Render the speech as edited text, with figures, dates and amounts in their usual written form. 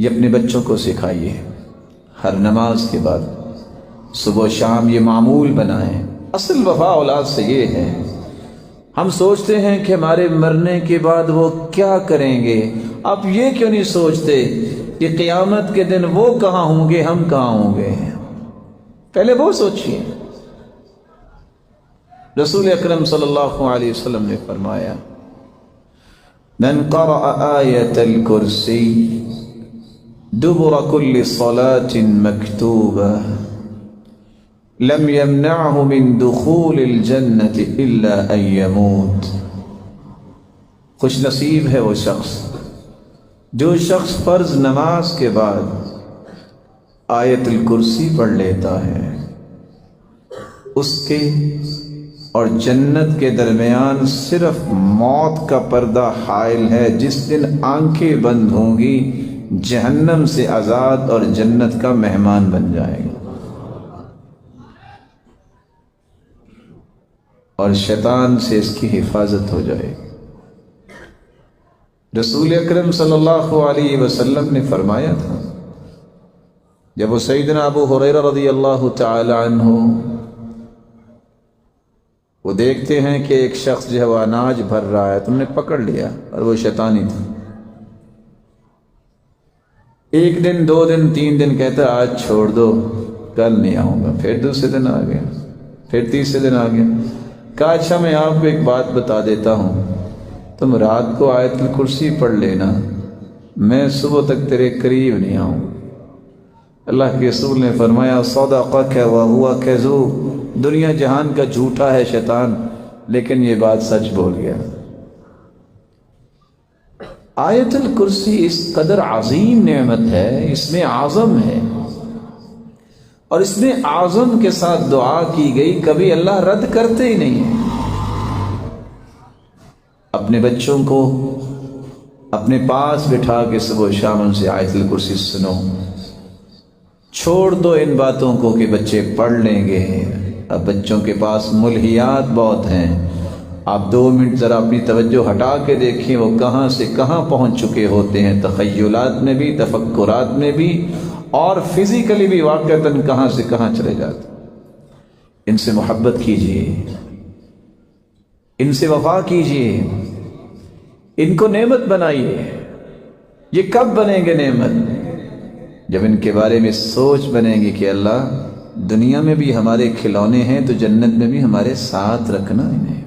یہ اپنے بچوں کو سکھائیے، ہر نماز کے بعد صبح و شام یہ معمول بنائیں۔ اصل وفا اولاد سے یہ ہے، ہم سوچتے ہیں کہ ہمارے مرنے کے بعد وہ کیا کریں گے، آپ یہ کیوں نہیں سوچتے کہ قیامت کے دن وہ کہاں ہوں گے، ہم کہاں ہوں گے؟ پہلے وہ سوچئے۔ رسول اکرم صلی اللہ علیہ وسلم نے فرمایا، من قرأ آیت الکرسی دبر كل صلاة مكتوبة لم يمنعه من دخول الجنة إلا أن يموت۔ خوش نصیب ہے وہ شخص جو شخص فرض نماز کے بعد آیت الکرسی پڑھ لیتا ہے، اس کے اور جنت کے درمیان صرف موت کا پردہ حائل ہے۔ جس دن آنکھیں بند ہوں گی جہنم سے آزاد اور جنت کا مہمان بن جائے گا، اور شیطان سے اس کی حفاظت ہو جائے گی۔ رسول اکرم صلی اللہ علیہ وسلم نے فرمایا تھا، جب وہ سیدنا ابو ہریرہ رضی اللہ تعالی عنہ وہ دیکھتے ہیں کہ ایک شخص جو ہے وہ اناج بھر رہا ہے، تم نے پکڑ لیا، اور وہ شیطانی تھا۔ ایک دن، 2 دن، 3 دن کہتا آج چھوڑ دو، کل نہیں آؤں گا، پھر دوسرے دن آ گیا، پھر تیسرے دن آ گیا۔ کہا اچھا میں آپ کو ایک بات بتا دیتا ہوں، تم رات کو آیت الکرسی پڑھ لینا، میں صبح تک تیرے قریب نہیں آؤں۔ اللہ کے رسول نے فرمایا صدقک وہو کذوب، دنیا جہان کا جھوٹا ہے شیطان، لیکن یہ بات سچ بول گیا۔ آیت الکرسی اس قدر عظیم نعمت ہے، اس میں اعظم ہے، اور اس میں اعظم کے ساتھ دعا کی گئی، کبھی اللہ رد کرتے ہی نہیں ہے۔ اپنے بچوں کو اپنے پاس بٹھا کے صبح و شام ان سے آیت الکرسی سنو، چھوڑ دو ان باتوں کو کہ بچے پڑھ لیں گے۔ اب بچوں کے پاس ملہیات بہت ہیں، آپ 2 منٹ ذرا اپنی توجہ ہٹا کے دیکھیں وہ کہاں سے کہاں پہنچ چکے ہوتے ہیں، تخیلات میں بھی، تفکرات میں بھی، اور فزیکلی بھی واقعتاً کہاں سے کہاں چلے جاتے۔ ان سے محبت کیجیے، ان سے وفا کیجیے، ان کو نعمت بنائیے۔ یہ کب بنیں گے نعمت؟ جب ان کے بارے میں سوچ بنیں گی کہ اللہ دنیا میں بھی ہمارے کھلونے ہیں تو جنت میں بھی ہمارے ساتھ رکھنا انہیں۔